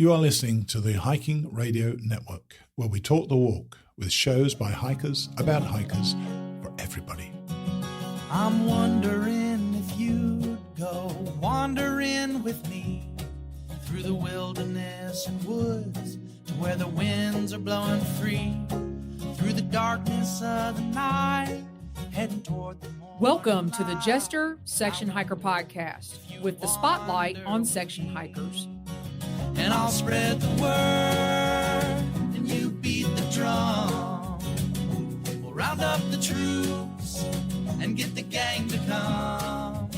You are listening to the Hiking Radio Network, where we talk the walk with shows by hikers about hikers for everybody. I'm wondering if you'd go wandering with me through the wilderness and woods to where the winds are blowing free, through the darkness of the night, heading toward the morning. Welcome to the Jester Section Hiker Podcast with the spotlight on section hikers. And I'll spread the word, and you beat the drum. We'll round up the troops and get the gang to come.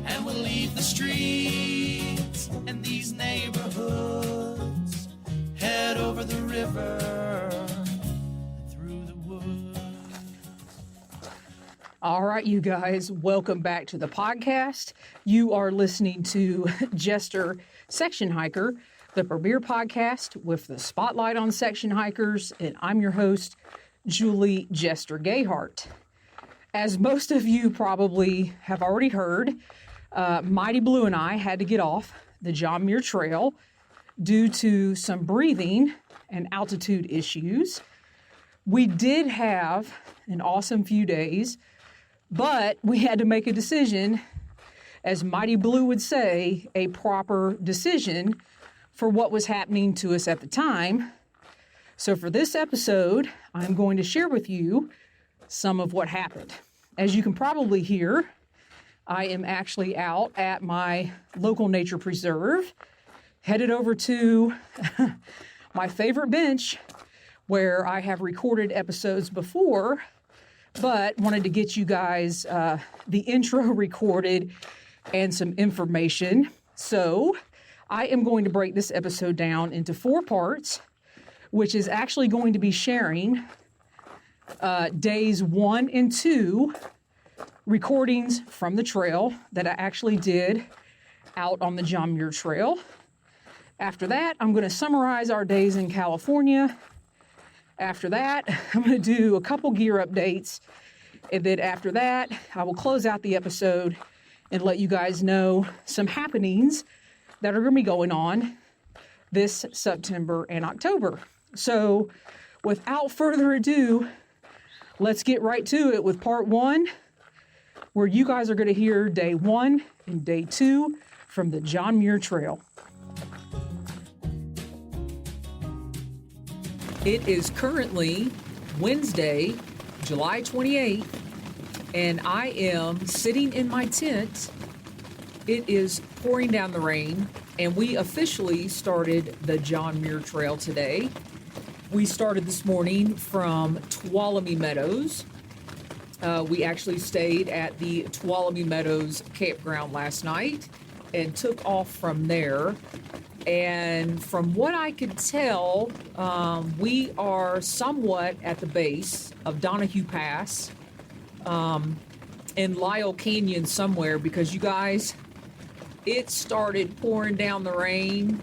And we'll leave the streets and these neighborhoods, head over the river and through the woods. All right, you guys, welcome back to the podcast. You are listening to Jester Section Hiker, the premier podcast with the spotlight on section hikers, and I'm your host, Julie Jester Gayhart. As most of you probably have already heard, Mighty Blue and I had to get off the John Muir Trail due to some breathing and altitude issues. We did have an awesome few days, but we had to make a decision, as Mighty Blue would say, a proper decision for what was happening to us at the time. So for this episode, I'm going to share with you some of what happened. As you can probably hear, I am actually out at my local nature preserve, headed over to my favorite bench where I have recorded episodes before, but wanted to get you guys the intro recorded and some information. So I am going to break this episode down into 4 parts, which is actually going to be sharing days 1 and 2 recordings from the trail that I actually did out on the John Muir Trail. After that, I'm going to summarize our days in California. After that, I'm going to do a couple gear updates. And then after that, I will close out the episode and let you guys know some happenings that are going to be going on this September and October. So without further ado, let's get right to it with part 1, where you guys are going to hear day 1 and day 2 from the John Muir Trail. It is currently Wednesday, July 28th, and I am sitting in my tent. It is pouring down the rain, and we officially started the John Muir Trail today. We started this morning from Tuolumne Meadows. We actually stayed at the Tuolumne Meadows campground last night and took off from there. And from what I could tell, we are somewhat at the base of Donahue Pass in Lyle Canyon somewhere, because you guys, it started pouring down the rain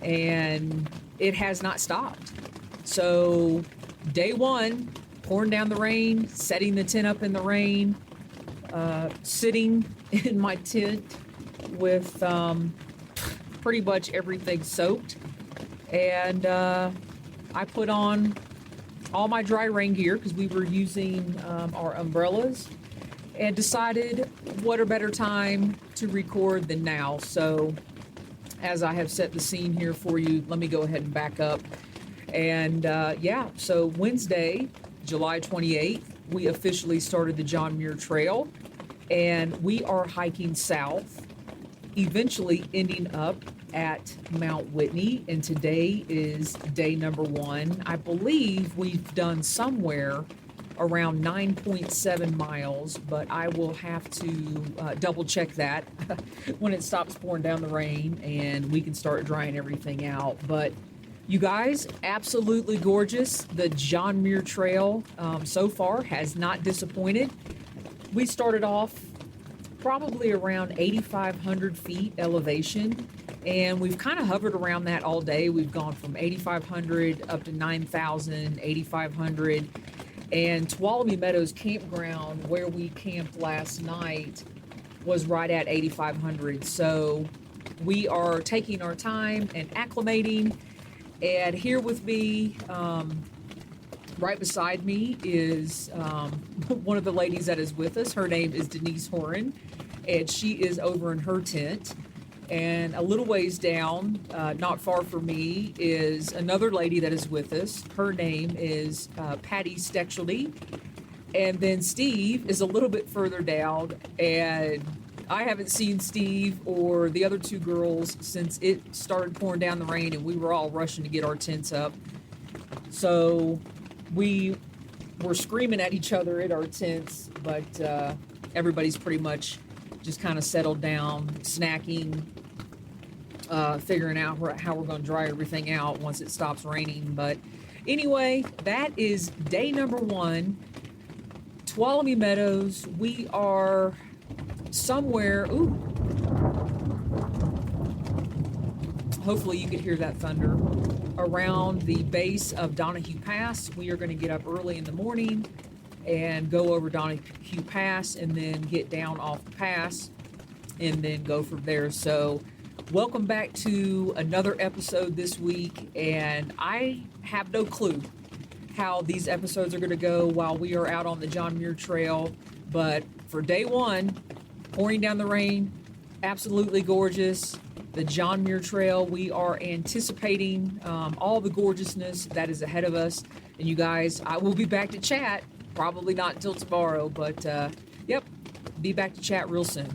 and it has not stopped. So day 1, pouring down the rain, setting the tent up in the rain, sitting in my tent with pretty much everything soaked, and I put on all my dry rain gear because we were using our umbrellas, and decided what a better time to record than now. So as I have set the scene here for you, let me go ahead and back up. And so Wednesday, July 28th, we officially started the John Muir Trail, and we are hiking south, eventually ending up at Mount Whitney, and today is day number 1. I believe we've done somewhere around 9.7 miles, but I will have to double check that when it stops pouring down the rain and we can start drying everything out. But you guys, absolutely gorgeous. The John Muir Trail so far has not disappointed. We started off probably around 8,500 feet elevation, and we've kind of hovered around that all day. We've gone from 8,500 up to 9,000, 8,500, and Tuolumne Meadows campground, where we camped last night, was right at 8,500. So We are taking our time and acclimating. And here with me, right beside me, is one of the ladies that is with us. Her name is Denise Horan, and she is over in her tent. And a little ways down, not far from me, is another lady that is with us. Her name is Patty Stechelty. And then Steve is a little bit further down, and I haven't seen Steve or the other two girls since it started pouring down the rain and we were all rushing to get our tents up. So we were screaming at each other at our tents, but everybody's pretty much just kind of settled down, snacking, figuring out how we're going to dry everything out once it stops raining. But anyway, that is day number 1. Tuolumne Meadows. We are somewhere. Ooh. Hopefully you could hear that thunder. Around the base of Donahue Pass. We are going to get up early in the morning and go over Donahue Pass and then get down off the pass and then go from there. So welcome back to another episode this week, and I have no clue how these episodes are going to go while we are out on the John Muir Trail. But for day 1, pouring down the rain, absolutely gorgeous. The John Muir Trail, we are anticipating all the gorgeousness that is ahead of us. And you guys, I will be back to chat, probably not until tomorrow, but yep, be back to chat real soon.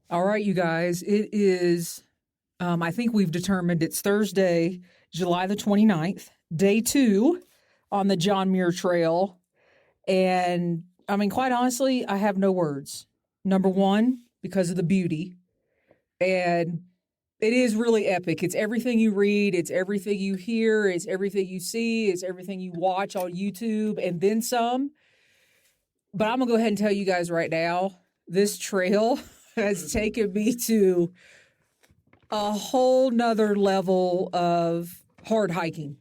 All right, you guys, it is, I think we've determined it's Thursday, July the 29th, day 2 on the John Muir Trail. And I mean, quite honestly, I have no words. Number 1, because of the beauty. And it is really epic. It's everything you read. It's everything you hear. It's everything you see. It's everything you watch on YouTube and then some. But I'm going to go ahead and tell you guys right now, this trail has taken me to a whole nother level of hard hiking.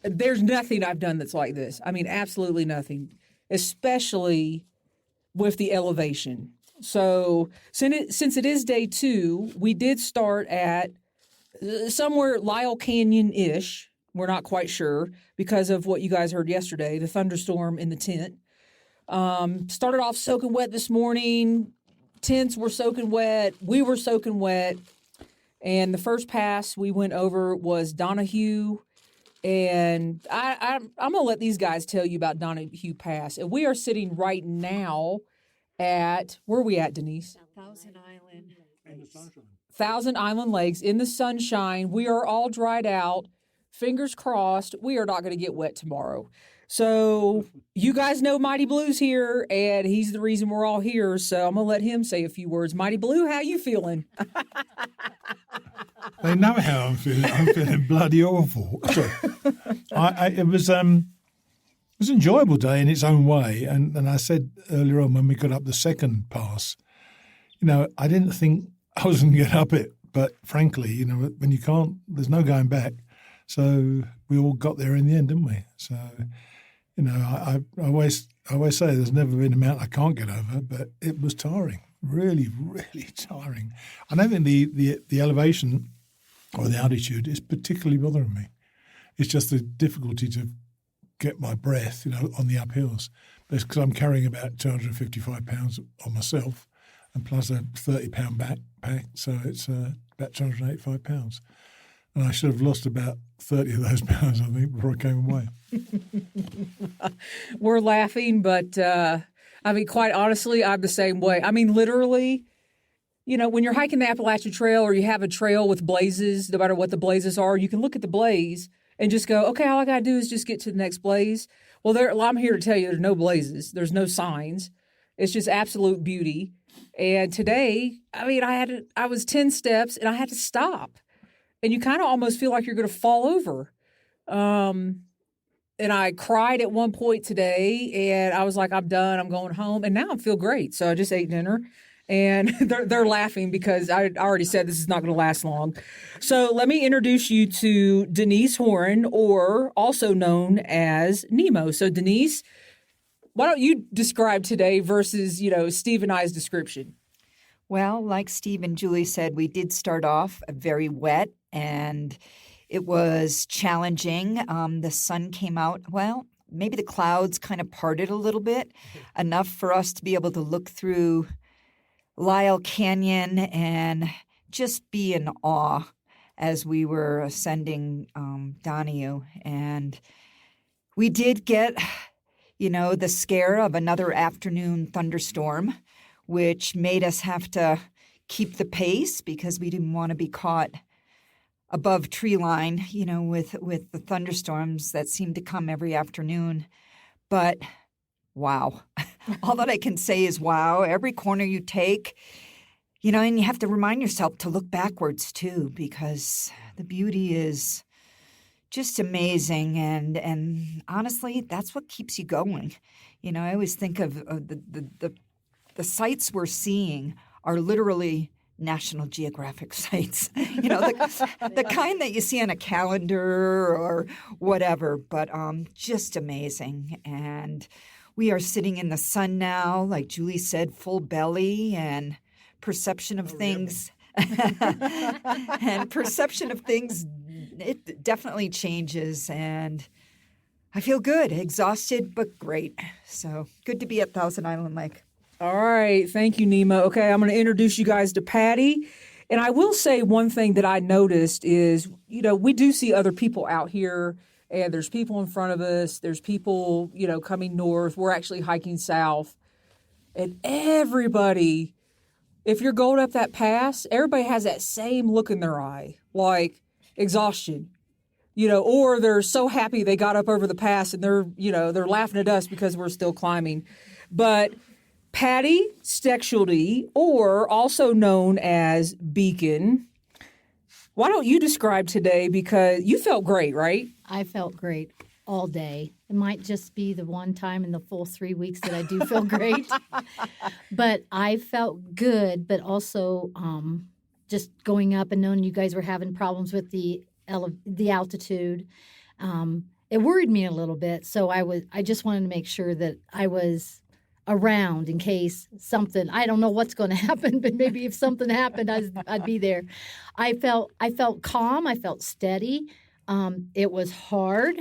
There's nothing I've done that's like this. I mean, absolutely nothing, especially with the elevation. So since it is day 2, we did start at somewhere Lyle Canyon-ish. We're not quite sure because of what you guys heard yesterday, the thunderstorm in the tent. Started off soaking wet this morning. Tents were soaking wet. We were soaking wet. And the first pass we went over was Donahue. And I'm going to let these guys tell you about Donahue Pass. And we are sitting right now at, where are we at, Denise? Thousand Island. In the sunshine. Thousand Island Lakes in the sunshine. We are all dried out. Fingers crossed, we are not going to get wet tomorrow. So you guys know Mighty Blue's here, and he's the reason we're all here. So I'm going to let him say a few words. Mighty Blue, how you feeling? They know how I'm feeling. I'm feeling bloody awful. So, it was an enjoyable day in its own way. And I said earlier on when we got up the second pass, I didn't think I was going to get up it. But frankly, when you can't, there's no going back. So we all got there in the end, didn't we? So, I always say there's never been a mountain I can't get over, but it was tiring, really, really tiring. I don't think the elevation or the altitude is particularly bothering me. It's just the difficulty to get my breath, on the uphills. But it's because I'm carrying about 255 pounds on myself and plus a 30-pound backpack, so it's about 285 pounds. And I should have lost about 30 of those pounds, I think, before I came away. We're laughing, but quite honestly, I'm the same way. I mean, literally, when you're hiking the Appalachian Trail or you have a trail with blazes, no matter what the blazes are, you can look at the blaze and just go, okay, all I got to do is just get to the next blaze. Well, I'm here to tell you there's no blazes. There's no signs. It's just absolute beauty. And today, I was 10 steps and I had to stop. And you kind of almost feel like you're going to fall over. And I cried at one point today, and I was like, I'm done. I'm going home. And now I feel great. So I just ate dinner, and they're laughing because I already said this is not going to last long. So let me introduce you to Denise Horan, or also known as Nemo. So Denise, why don't you describe today versus, Steve and I's description? Well, like Steve and Julie said, we did start off very wet and it was challenging. The sun came out, well, maybe the clouds kind of parted a little bit, enough for us to be able to look through Lyle Canyon and just be in awe as we were ascending Donahue. And we did get, the scare of another afternoon thunderstorm, which made us have to keep the pace because we didn't want to be caught above tree line, with the thunderstorms that seem to come every afternoon. But wow, all that I can say is wow. Every corner you take, and you have to remind yourself to look backwards too, because the beauty is just amazing. And honestly, that's what keeps you going. I always think of the sights we're seeing are literally National Geographic sites, the kind that you see on a calendar or whatever, but just amazing. And we are sitting in the sun now, like Julie said, full belly, and perception of things. And perception of things, it definitely changes. And I feel good, exhausted, but great. So good to be at Thousand Island Lake. All right. Thank you, Nima. Okay, I'm going to introduce you guys to Patty. And I will say one thing that I noticed is, we do see other people out here, and there's people in front of us. There's people, coming north. We're actually hiking south. And everybody, if you're going up that pass, everybody has that same look in their eye, like exhaustion. Or they're so happy they got up over the pass and they're laughing at us because we're still climbing. But Patty Stexualty, or also known as Beacon, why don't you describe today, because you felt great, right? I felt great all day. It might just be the one time in the full 3 weeks that I do feel great. But I felt good, but also just going up and knowing you guys were having problems with the altitude. It worried me a little bit. So I just wanted to make sure that I was around in case something, I don't know what's going to happen, but maybe if something happened, I'd be there. I felt calm. I felt steady. It was hard,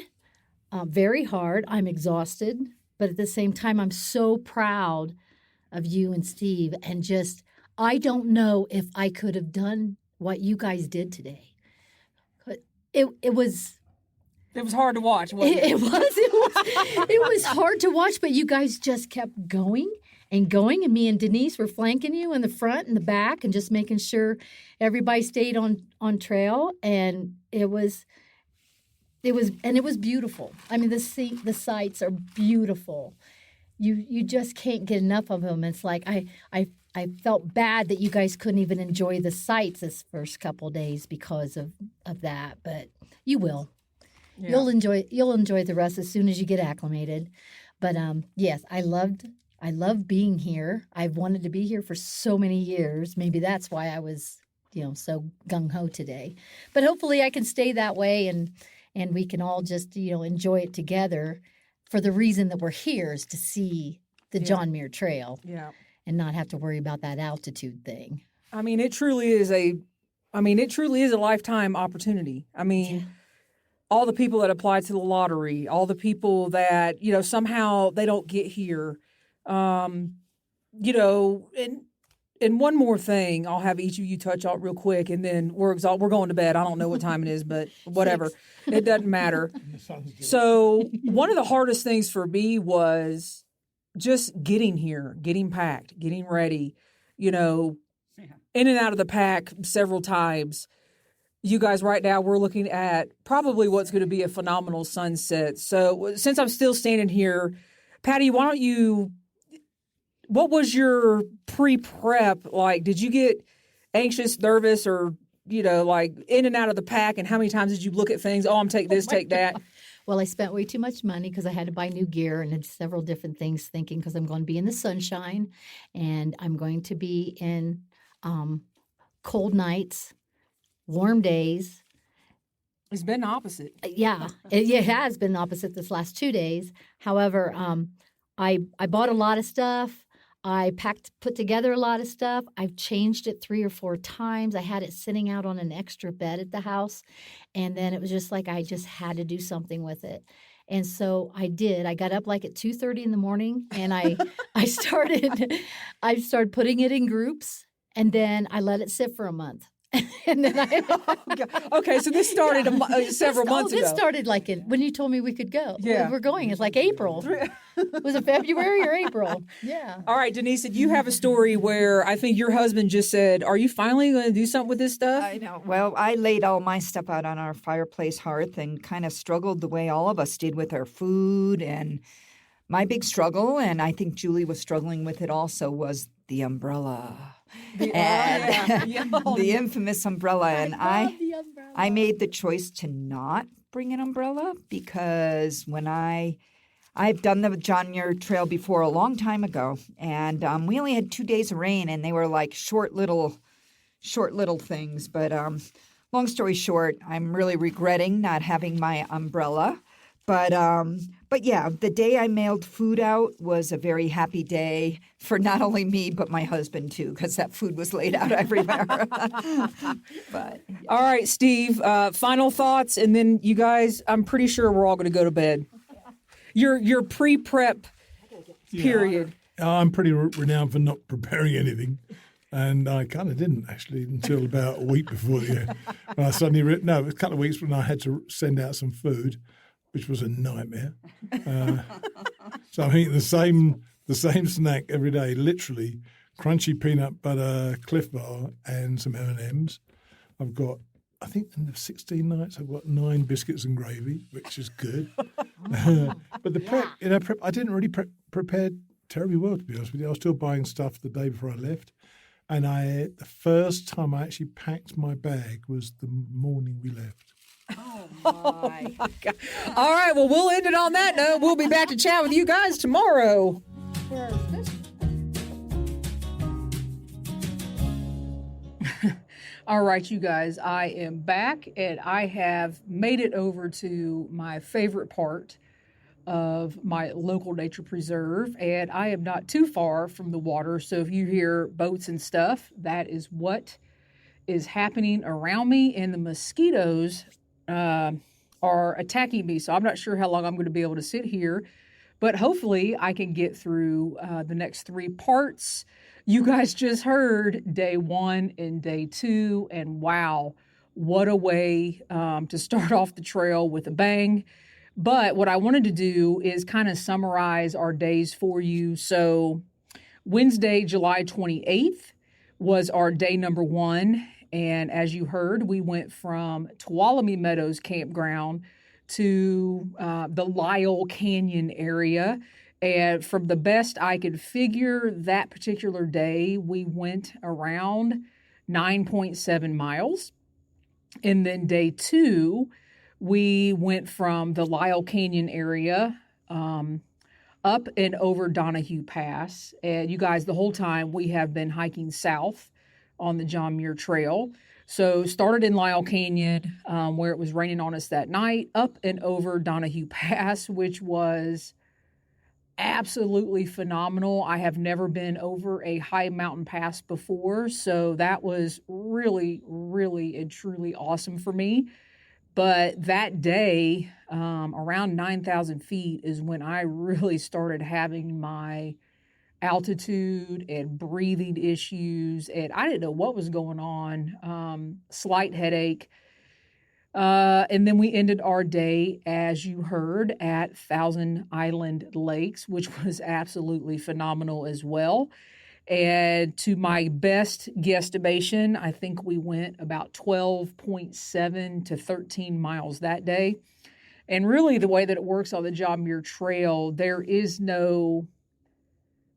very hard. I'm exhausted, but at the same time, I'm so proud of you and Steve. And I don't know if I could have done what you guys did today. It was hard to watch, wasn't it? It was hard to watch, but you guys just kept going, and me and Denise were flanking you in the front and the back and just making sure everybody stayed on trail, and it was beautiful. I mean, the sights are beautiful. You just can't get enough of them. It's like I felt bad that you guys couldn't even enjoy the sights this first couple of days because of that, but you will. Yeah. You'll enjoy the rest as soon as you get acclimated. But yes, I love being here. I've wanted to be here for so many years. Maybe that's why I was, so gung ho today. But hopefully I can stay that way and we can all just, enjoy it together for the reason that we're here is to see the John Muir Trail. Yeah. And not have to worry about that altitude thing. I mean, it truly is a lifetime opportunity. I mean, all the people that apply to the lottery, all the people that, somehow they don't get here. And one more thing, I'll have each of you touch on real quick, and then we're going to bed. I don't know what time it is, but whatever. It doesn't matter. So one of the hardest things for me was just getting here, getting packed, getting ready, in and out of the pack several times. You guys, right now, we're looking at probably what's going to be a phenomenal sunset. So since I'm still standing here, Patty, what was your pre-prep like? Did you get anxious, nervous, or, like in and out of the pack? And how many times did you look at things? Oh, I'm take this, take that. Well, I spent way too much money because I had to buy new gear and several different things thinking because I'm going to be in the sunshine and I'm going to be in cold nights, warm days. It's been opposite. Yeah, it has been opposite this last 2 days. However, I bought a lot of stuff. I put together a lot of stuff. I've changed it 3 or 4 times. I had it sitting out on an extra bed at the house. And then it was just like I just had to do something with it. And so I did. I got up like at 2:30 in the morning and I started putting it in groups, and then I let it sit for a month. And then Okay, so this started several months ago. This started like when you told me we could go. Yeah. We're going. It's like April. Was it February or April? Yeah. All right, Denise, you have a story where I think your husband just said, "Are you finally going to do something with this stuff?" I know. Well, I laid all my stuff out on our fireplace hearth and kind of struggled the way all of us did with our food. And my big struggle, and I think Julie was struggling with it also, was the umbrella. The infamous umbrella. And I made the choice to not bring an umbrella because when I've done the John Muir Trail before a long time ago, and we only had 2 days of rain, and they were like short little things. But long story short, I'm really regretting not having my umbrella. But yeah, the day I mailed food out was a very happy day for not only me but my husband too, because that food was laid out everywhere. But yeah. All right, Steve, final thoughts, and then you guys, I'm pretty sure we're all going to go to bed. Your pre-prep period. I'm pretty renowned for not preparing anything. And I kind of didn't, actually, until about a week before the when I suddenly it was a couple of weeks when I had to send out some food, which was a nightmare. So I'm eating the same snack every day, literally crunchy peanut butter Cliff Bar and some M&Ms. I've got, I think in the 16 nights, I've got 9 biscuits and gravy, which is good. But the prep, I didn't really prepare terribly well, to be honest with you. I was still buying stuff the day before I left. And the first time I actually packed my bag was the morning we left. Oh, my. God. All right, well, we'll end it on that note. We'll be back to chat with you guys tomorrow. All right, you guys, I am back, and I have made it over to my favorite part of my local nature preserve, and I am not too far from the water, so if you hear boats and stuff, that is what is happening around me, and the mosquitoes are attacking me, so I'm not sure how long I'm going to be able to sit here, but hopefully I can get through the next 3 parts. You guys just heard day 1 and day 2, and wow, what a way to start off the trail with a bang. But what I wanted to do is kind of summarize our days for you. So Wednesday, July 28th was our day number 1. And as you heard, we went from Tuolumne Meadows Campground to the Lyle Canyon area. And from the best I could figure, that particular day, we went around 9.7 miles. And then day 2, we went from the Lyle Canyon area up and over Donahue Pass. And you guys, the whole time we have been hiking south on the John Muir Trail. So started in Lyle Canyon, where it was raining on us that night, up and over Donahue Pass, which was absolutely phenomenal. I have never been over a high mountain pass before, so that was really, really and truly awesome for me. But that day, around 9,000 feet is when I really started having my altitude and breathing issues, and I didn't know what was going on, slight headache. And then we ended our day, as you heard, at Thousand Island Lakes, which was absolutely phenomenal as well. And to my best guesstimation, I think we went about 12.7 to 13 miles that day. And really the way that it works on the John Muir Trail, there is no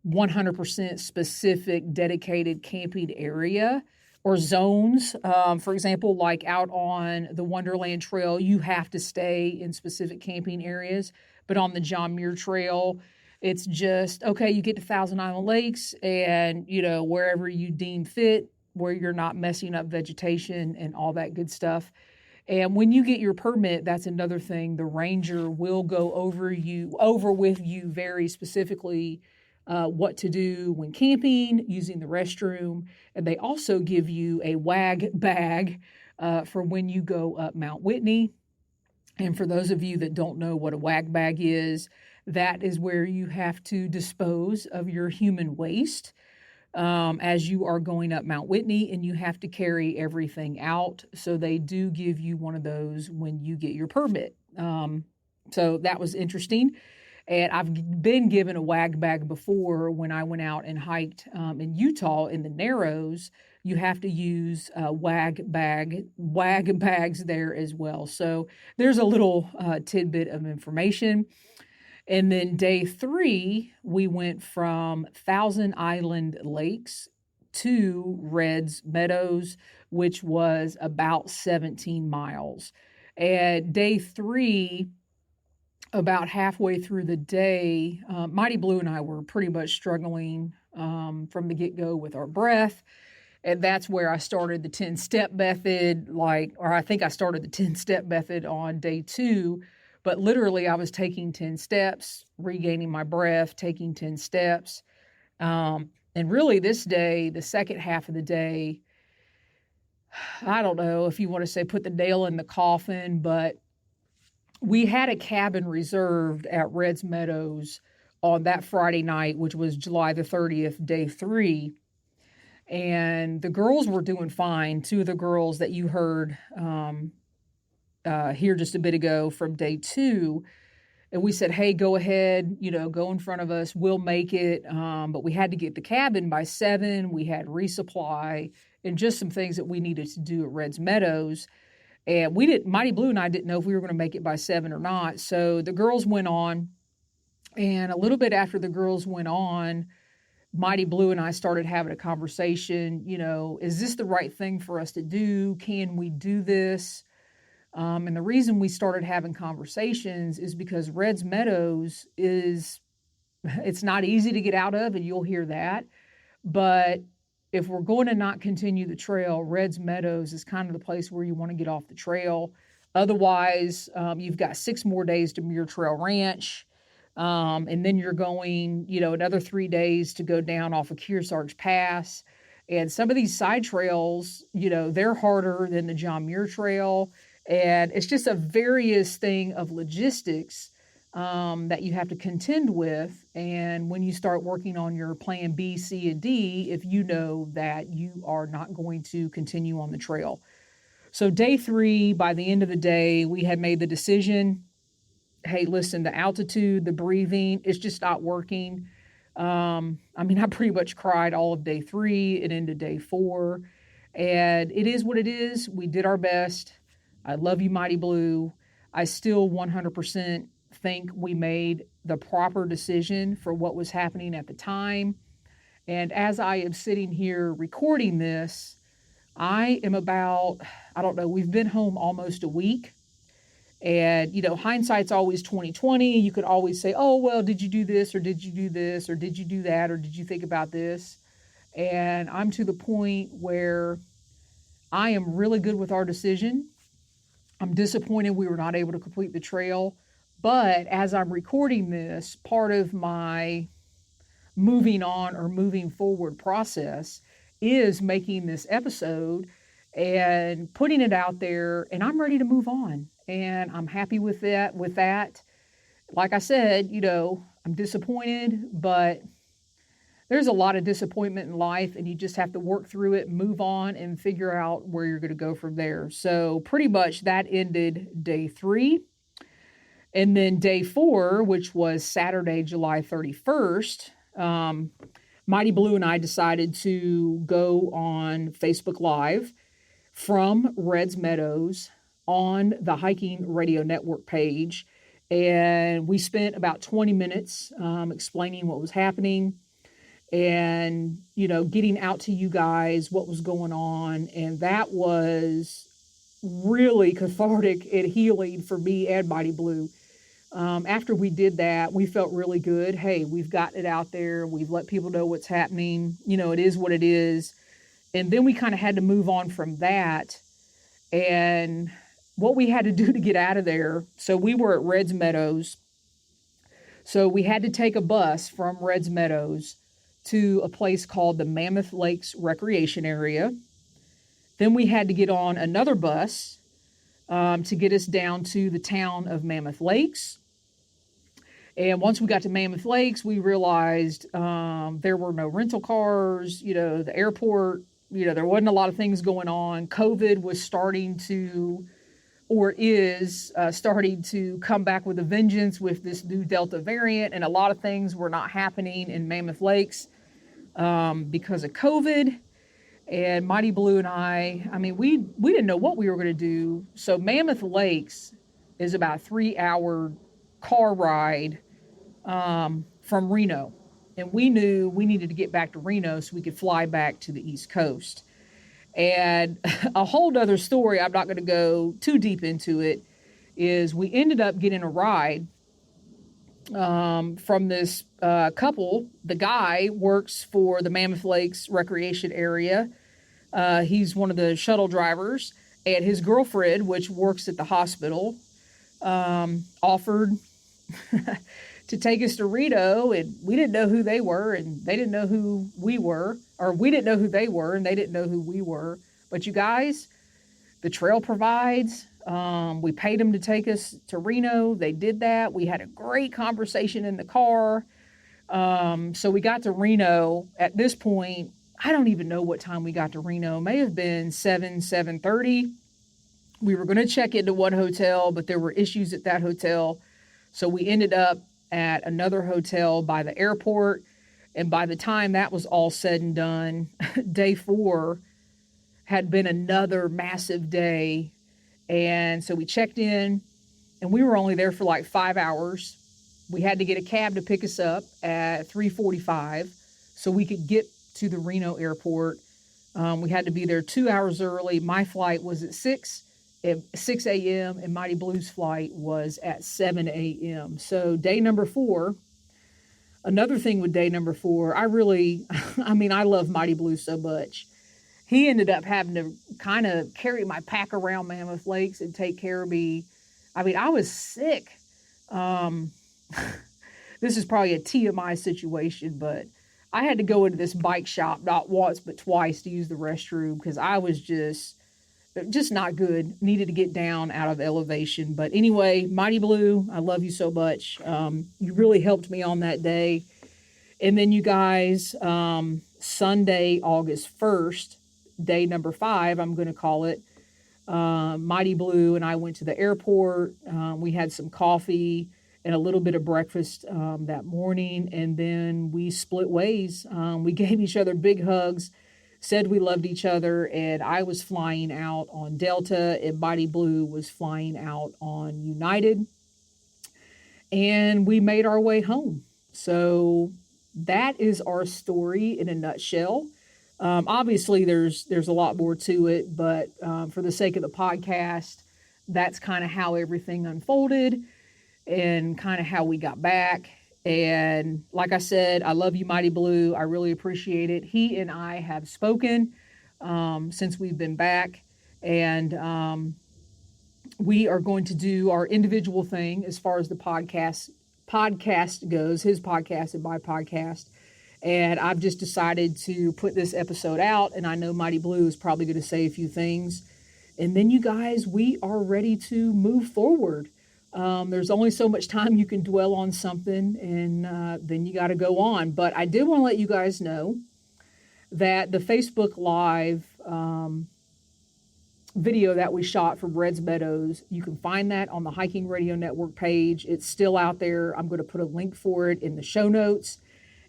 100% specific dedicated camping area or zones. For example, like out on the Wonderland Trail, you have to stay in specific camping areas. But on the John Muir Trail, it's just, okay, you get to Thousand Island Lakes and, wherever you deem fit, where you're not messing up vegetation and all that good stuff. And when you get your permit, that's another thing. The ranger will go over with you very specifically what to do when camping, using the restroom. And they also give you a WAG bag for when you go up Mount Whitney. And for those of you that don't know what a WAG bag is, that is where you have to dispose of your human waste as you are going up Mount Whitney, and you have to carry everything out. So they do give you one of those when you get your permit. So that was interesting. And I've been given a WAG bag before when I went out and hiked in Utah in the Narrows. You have to use WAG bags there as well. So there's a little tidbit of information. And then day 3, we went from Thousand Island Lakes to Red's Meadows, which was about 17 miles. And day 3, about halfway through the day, Mighty Blue and I were pretty much struggling from the get-go with our breath. And that's where I started the 10-step method, I think I started the 10-step method on day 2. But literally, I was taking 10 steps, regaining my breath, taking 10 steps. And really this day, the second half of the day, I don't know if you want to say put the nail in the coffin, but we had a cabin reserved at Red's Meadows on that Friday night, which was July the 30th, day 3. And the girls were doing fine. 2 of the girls that you heard here just a bit ago from day 2. And we said, hey, go ahead, go in front of us. We'll make it. But we had to get the cabin by 7. We had resupply and just some things that we needed to do at Red's Meadows. And Mighty Blue and I didn't know if we were going to make it by 7 or not. So the girls went on. And a little bit after the girls went on, Mighty Blue and I started having a conversation. Is this the right thing for us to do? Can we do this? And the reason we started having conversations is because Red's Meadows it's not easy to get out of, and you'll hear that. But if we're going to not continue the trail, Red's Meadows is kind of the place where you want to get off the trail. Otherwise, you've got 6 more days to Muir Trail Ranch. And then you're going, another 3 days to go down off of Kearsarge Pass. And some of these side trails, they're harder than the John Muir Trail. And it's just a various thing of logistics that you have to contend with. And when you start working on your plan B, C, and D, if you know that you are not going to continue on the trail. So day 3, by the end of the day, we had made the decision, hey, listen, the altitude, the breathing, it's just not working. I pretty much cried all of day 3 and into day 4. And it is what it is. We did our best. I love you, Mighty Blue. I still 100% think we made the proper decision for what was happening at the time. And as I am sitting here recording this, I am we've been home almost a week. And, hindsight's always 20/20. You could always say, oh, well, did you do this or did you do this or did you do that or did you think about this? And I'm to the point where I am really good with our decision. I'm disappointed we were not able to complete the trail. But as I'm recording this, part of my moving on or moving forward process is making this episode and putting it out there, and I'm ready to move on. And I'm happy with that. Like I said, I'm disappointed, but there's a lot of disappointment in life, and you just have to work through it, move on, and figure out where you're going to go from there. So pretty much that ended day 3. And then day 4, which was Saturday, July 31st, Mighty Blue and I decided to go on Facebook Live from Red's Meadows on the Hiking Radio Network page. And we spent about 20 minutes explaining what was happening and, getting out to you guys what was going on. And that was really cathartic and healing for me and Mighty Blue. After we did that, we felt really good. Hey, we've gotten it out there. We've let people know what's happening. It is what it is. And then we kind of had to move on from that. And what we had to do to get out of there. So we were at Reds Meadows. So we had to take a bus from Reds Meadows to a place called the Mammoth Lakes Recreation Area. Then we had to get on another bus to get us down to the town of Mammoth Lakes. And once we got to Mammoth Lakes, we realized there were no rental cars, the airport, there wasn't a lot of things going on. COVID was starting to come back with a vengeance with this new Delta variant, and a lot of things were not happening in Mammoth Lakes because of COVID. And Mighty Blue and we didn't know what we were going to do. So Mammoth Lakes is about a 3-hour car ride from Reno. And we knew we needed to get back to Reno so we could fly back to the East Coast. And a whole other story, I'm not going to go too deep into it, is we ended up getting a ride from this couple. The guy works for the Mammoth Lakes Recreation Area. He's one of the shuttle drivers, and his girlfriend, which works at the hospital, offered to take us to Reno, and we didn't know who they were, and they didn't know who we were, or we didn't know who they were, and they didn't know who we were. But you guys, the trail provides. We paid them to take us to Reno. They did that. We had a great conversation in the car. So we got to Reno. At this point, I don't even know what time we got to Reno. It may have been 7:30. We were going to check into one hotel, but there were issues at that hotel. So we ended up at another hotel by the airport. And by the time that was all said and done, day 4 had been another massive day. And so we checked in, and we were only there for like 5 hours. We had to get a cab to pick us up at 3:45 so we could get to the Reno airport. We had to be there 2 hours early. My flight was at 6 a.m. and Mighty Blue's flight was at 7 a.m. So day number 4, another thing with day number 4, I love Mighty Blue so much. He ended up having to kind of carry my pack around Mammoth Lakes and take care of me. I was sick. This is probably a TMI situation, but I had to go into this bike shop not once but twice to use the restroom because I was just not good. Needed to get down out of elevation. But anyway, Mighty Blue, I love you so much. You really helped me on that day. And then you guys, Sunday, August 1st, day number 5, I'm going to call it, Mighty Blue and I went to the airport. We had some coffee and a little bit of breakfast that morning, and then we split ways. We gave each other big hugs, said we loved each other, and I was flying out on Delta, and Mighty Blue was flying out on United, and we made our way home. So that is our story in a nutshell. Obviously, there's a lot more to it, but for the sake of the podcast, that's kind of how everything unfolded and kind of how we got back. And like I said, I love you, Mighty Blue. I really appreciate it. He and I have spoken since we've been back, and we are going to do our individual thing as far as the podcast goes, his podcast and my podcast. And I've just decided to put this episode out, and I know Mighty Blue is probably going to say a few things. And then, you guys, we are ready to move forward. There's only so much time you can dwell on something, and then you got to go on. But I did want to let you guys know that the Facebook Live video that we shot from Reds Meadows, you can find that on the Hiking Radio Network page. It's still out there. I'm going to put a link for it in the show notes.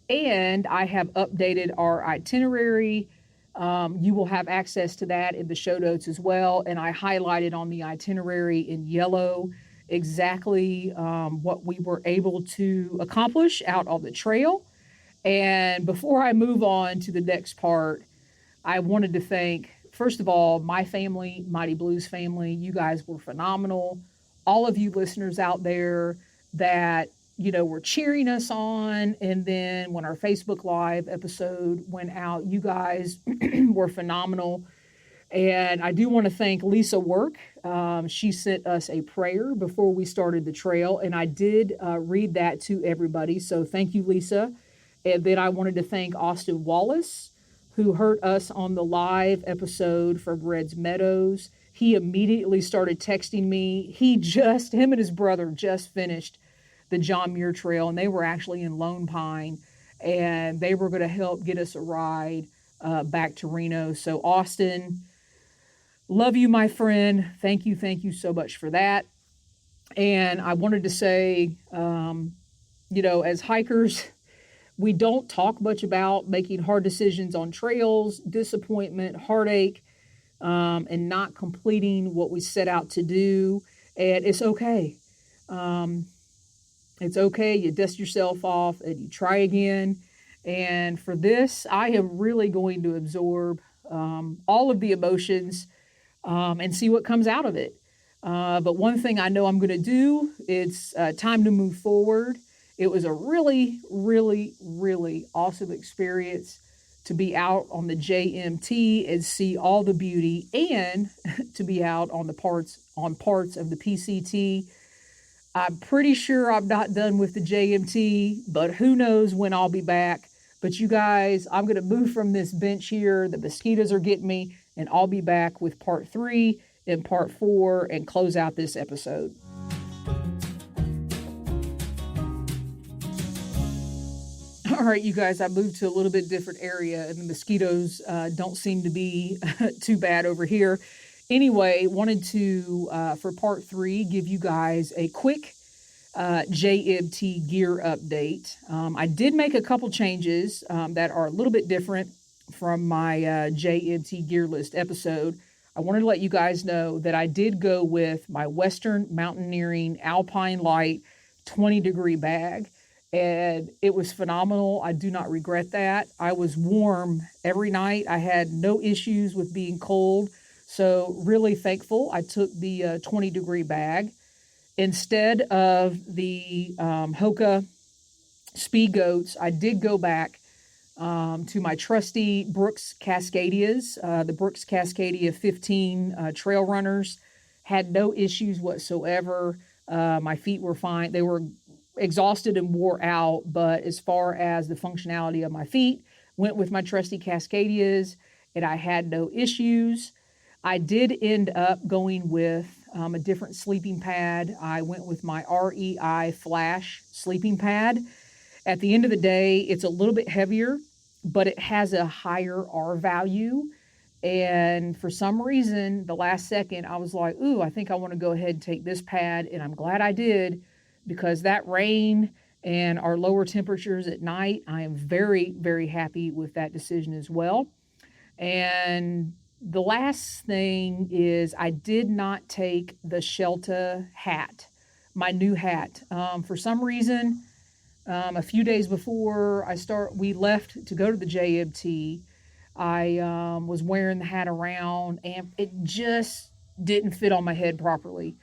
And I have updated our itinerary. You will have access to that in the show notes as well. And I highlighted on the itinerary in yellow exactly what we were able to accomplish out on the trail. And before I move on to the next part, I wanted to thank, first of all, my family, Mighty Blue's family. You guys were phenomenal. All of you listeners out there that were cheering us on. And then when our Facebook Live episode went out, you guys were phenomenal. And I do want to thank Lisa Work. She sent us a prayer before we started the trail, and I did read that to everybody. So thank you, Lisa. And then I wanted to thank Austin Wallace, who heard us on the live episode from Reds Meadows. He immediately started texting me. Him and his brother just finished the John Muir Trail, and they were actually in Lone Pine, and they were going to help get us a ride back to Reno. So Austin, love you, my friend. Thank you so much for that. And I wanted to say, as hikers, we don't talk much about making hard decisions on trails, disappointment, heartache, and not completing what we set out to do. And it's okay. It's okay. You dust yourself off and you try again. And for this, I am really going to absorb all of the emotions and see what comes out of it. But one thing I know I'm going to do, it's time to move forward. It was a really, really, really awesome experience to be out on the JMT and see all the beauty, and to be out on parts of the PCT. I'm pretty sure I'm not done with the JMT, but who knows when I'll be back. But you guys, I'm going to move from this bench here. The mosquitoes are getting me, and I'll be back with part 3 and part 4 and close out this episode. All right, you guys, I moved to a little bit different area, and the mosquitoes don't seem to be too bad over here. Anyway, wanted to, for part 3, give you guys a quick JMT gear update. I did make a couple changes that are a little bit different from my JMT gear list episode. I wanted to let you guys know that I did go with my Western Mountaineering Alpine Light 20-degree bag, and it was phenomenal. I do not regret that. I was warm every night. I had no issues with being cold, so really thankful I took the 20-degree bag. Instead of the Hoka Speed Goats, I did go back to my trusty Brooks Cascadias. The Brooks Cascadia 15 trail runners had no issues whatsoever. My feet were fine. They were exhausted and wore out, but as far as the functionality of my feet, went with my trusty Cascadias, and I had no issues. I did end up going with a different sleeping pad. I went with my REI Flash sleeping pad. At the end of the day, it's a little bit heavier, but it has a higher R value. And for some reason, the last second, I was like, ooh, I think I want to go ahead and take this pad. And I'm glad I did, because that rain and our lower temperatures at night, I am very, very happy with that decision as well. And the last thing is I did not take the Sherpa hat, my new hat. For some reason, a few days before we left to go to the JMT, I was wearing the hat around, and it just didn't fit on my head properly.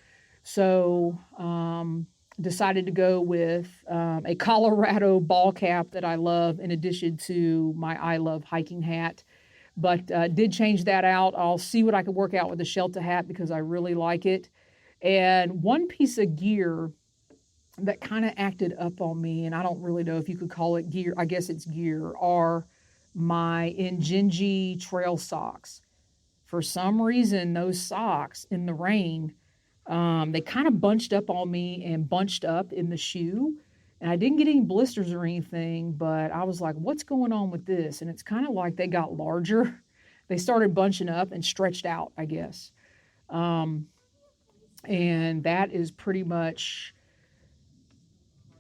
So decided to go with a Colorado ball cap that I love, in addition to my I Love Hiking hat. But did change that out. I'll see what I can work out with the Sherpa hat, because I really like it. And one piece of gear that kind of acted up on me, and I don't really know if you could call it gear, I guess it's gear, are my Injinji trail socks. For some reason, those socks in the rain, they kind of bunched up on me and bunched up in the shoe. And I didn't get any blisters or anything, but I was like, what's going on with this? And it's kind of like they got larger. They started bunching up and stretched out, I guess. And that is pretty much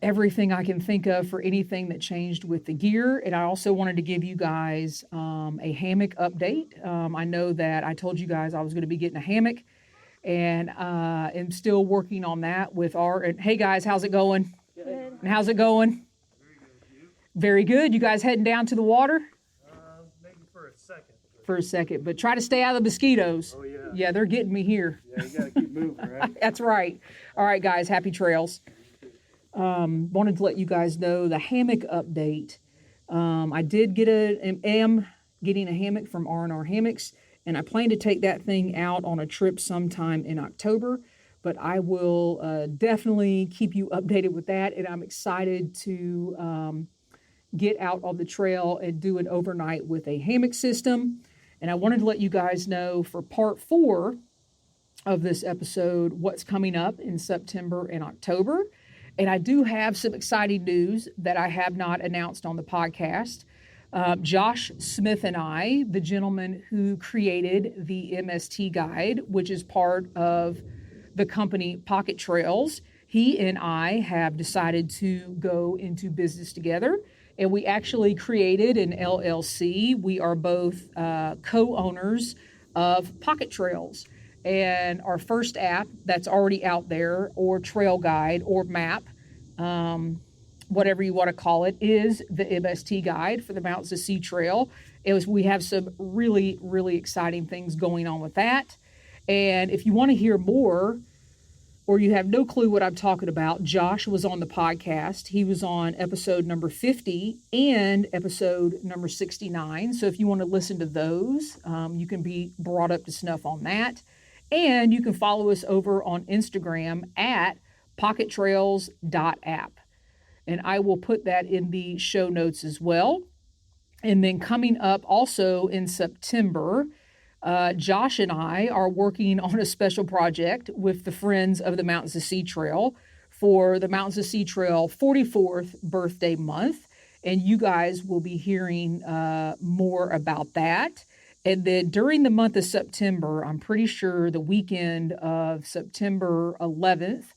everything I can think of for anything that changed with the gear. And I also wanted to give you guys a hammock update. I know that I told you guys I was going to be getting a hammock, and am still working on that with hey guys, how's it going? Good. And how's it going? Very good. You guys heading down to the water? Maybe for a second. For a second, but try to stay out of the mosquitoes. Oh, yeah. Yeah, they're getting me here. Yeah, you got to keep moving, right? That's right. All right, guys, happy trails. Wanted to let you guys know the hammock update. I did am getting a hammock from R&R Hammocks, And I plan to take that thing out on a trip sometime in October, but I will definitely keep you updated with that. And I'm excited to get out on the trail and do an overnight with a hammock system. And I wanted to let you guys know for part 4 of this episode what's coming up in September and October. And I do have some exciting news that I have not announced on the podcast. Josh Smith and I, the gentleman who created the MST guide, which is part of the company Pocket Trails, he and I have decided to go into business together. And we actually created an LLC. We are both co-owners of Pocket Trails. And our first app that's already out there, or trail guide or map, whatever you want to call it, is the MST guide for the Mountains to Sea Trail. We have some really, really exciting things going on with that. And if you want to hear more, or you have no clue what I'm talking about, Josh was on the podcast. He was on episode number 50 and episode number 69. So if you want to listen to those, you can be brought up to snuff on that. And you can follow us over on Instagram at pockettrails.app. And I will put that in the show notes as well. And then coming up also in September, Josh and I are working on a special project with the Friends of the Mountains to Sea Trail for the Mountains to Sea Trail 44th birthday month. And you guys will be hearing more about that. And then during the month of September, I'm pretty sure the weekend of September 11th,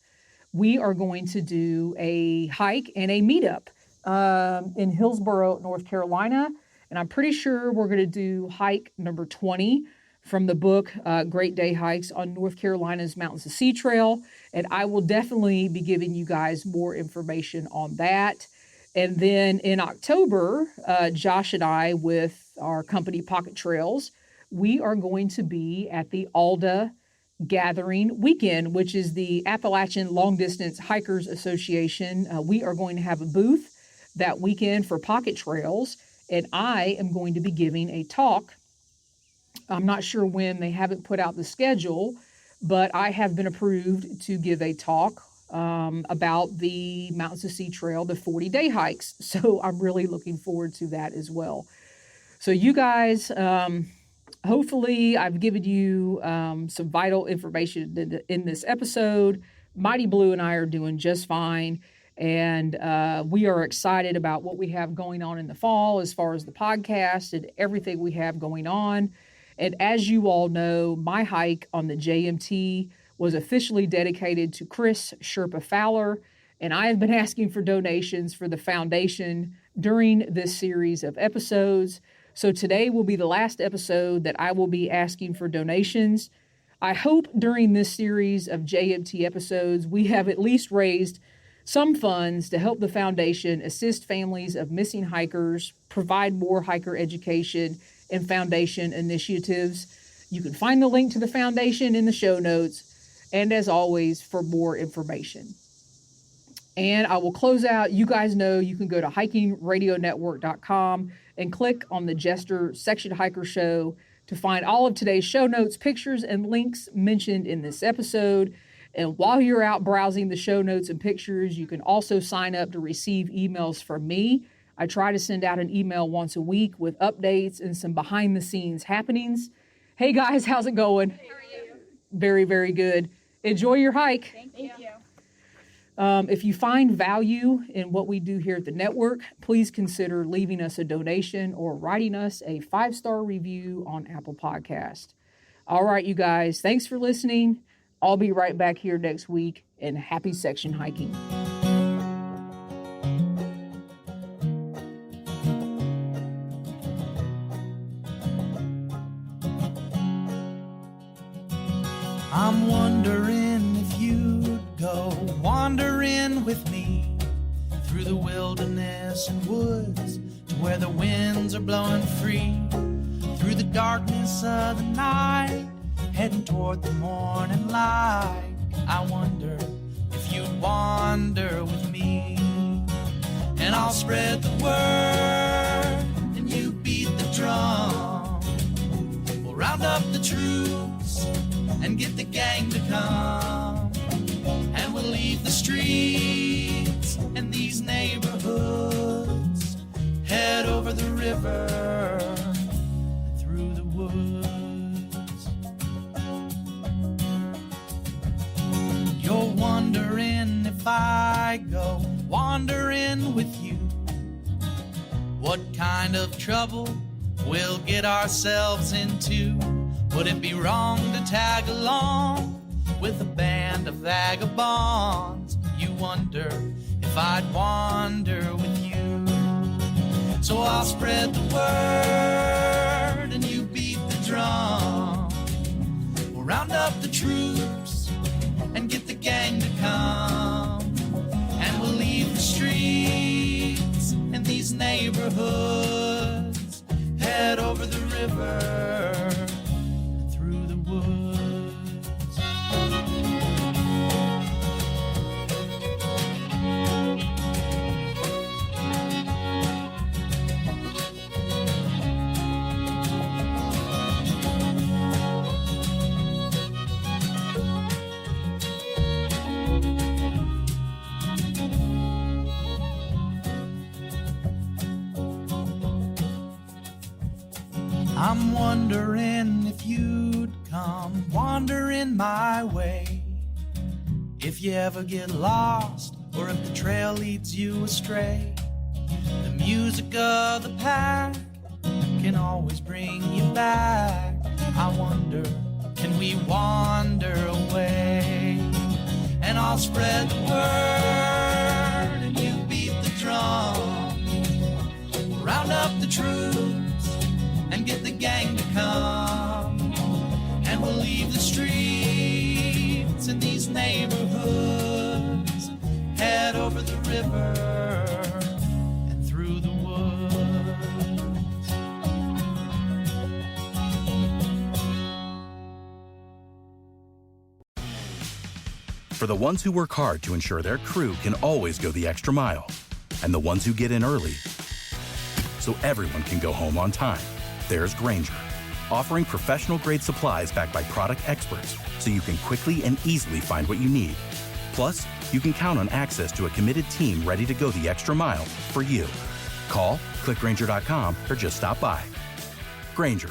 we are going to do a hike and a meetup in Hillsborough, North Carolina. And I'm pretty sure we're going to do hike number 20 from the book, Great Day Hikes on North Carolina's Mountains to Sea Trail. And I will definitely be giving you guys more information on that. And then in October, Josh and I, with our company Pocket Trails, we are going to be at the ALDA Gathering Weekend, which is the Appalachian Long Distance Hikers Association. We are going to have a booth that weekend for Pocket Trails, and I am going to be giving a talk. I'm not sure when, they haven't put out the schedule, but I have been approved to give a talk about the Mountains to Sea Trail, the 40-day hikes. So I'm really looking forward to that as well. So you guys, hopefully I've given you some vital information in this episode. Mighty Blue and I are doing just fine. And we are excited about what we have going on in the fall as far as the podcast and everything we have going on. And as you all know, my hike on the JMT was officially dedicated to Kris Sherpa Fowler. And I have been asking for donations for the foundation during this series of episodes. So today will be the last episode that I will be asking for donations. I hope during this series of JMT episodes, we have at least raised some funds to help the foundation assist families of missing hikers, provide more hiker education and foundation initiatives. You can find the link to the foundation in the show notes, and as always, for more information. And I will close out. You guys know you can go to hikingradionetwork.com and click on the Jester Section Hiker Show to find all of today's show notes, pictures, and links mentioned in this episode. And while you're out browsing the show notes and pictures, you can also sign up to receive emails from me. I try to send out an email once a week with updates and some behind-the-scenes happenings. Hey, guys, how's it going? How are you? Very, very good. Enjoy your hike. Thank you. If you find value in what we do here at the network, please consider leaving us a donation or writing us a 5-star review on Apple Podcast. All right, you guys, thanks for listening. I'll be right back here next week, and happy section hiking. I'm wondering if you'd go wandering with me through the wilderness and woods to where the winds are blowing free, through the darkness of the night, heading toward the morning light. I wonder if you'd wander with me, and I'll spread the word and you beat the drum. We'll round up the troops and get the gang to come. And we'll leave the streets and these neighborhoods, head over the river and through the woods. You're wondering if I go wandering with you, what kind of trouble we'll get ourselves into. Would it be wrong to tag along with a band of vagabonds? You wonder if I'd wander with you. So I'll spread the word and you beat the drum. We'll round up the troops and get the gang to come. And we'll leave the streets and these neighborhoods, head over the river and through the woods. I'm wondering if you'd come wandering my way, if you ever get lost or if the trail leads you astray. The music of the pack can always bring you back. I wonder, can we wander away? And I'll spread the word and you beat the drum. We'll round up the troops and get the gang to come. And we'll leave the streets and these neighborhoods, head over the river and through the woods. For the ones who work hard to ensure their crew can always go the extra mile, and the ones who get in early so everyone can go home on time, there's Grainger, offering professional-grade supplies backed by product experts so you can quickly and easily find what you need. Plus, you can count on access to a committed team ready to go the extra mile for you. Call, click Grainger.com, or just stop by. Grainger,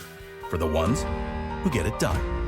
for the ones who get it done.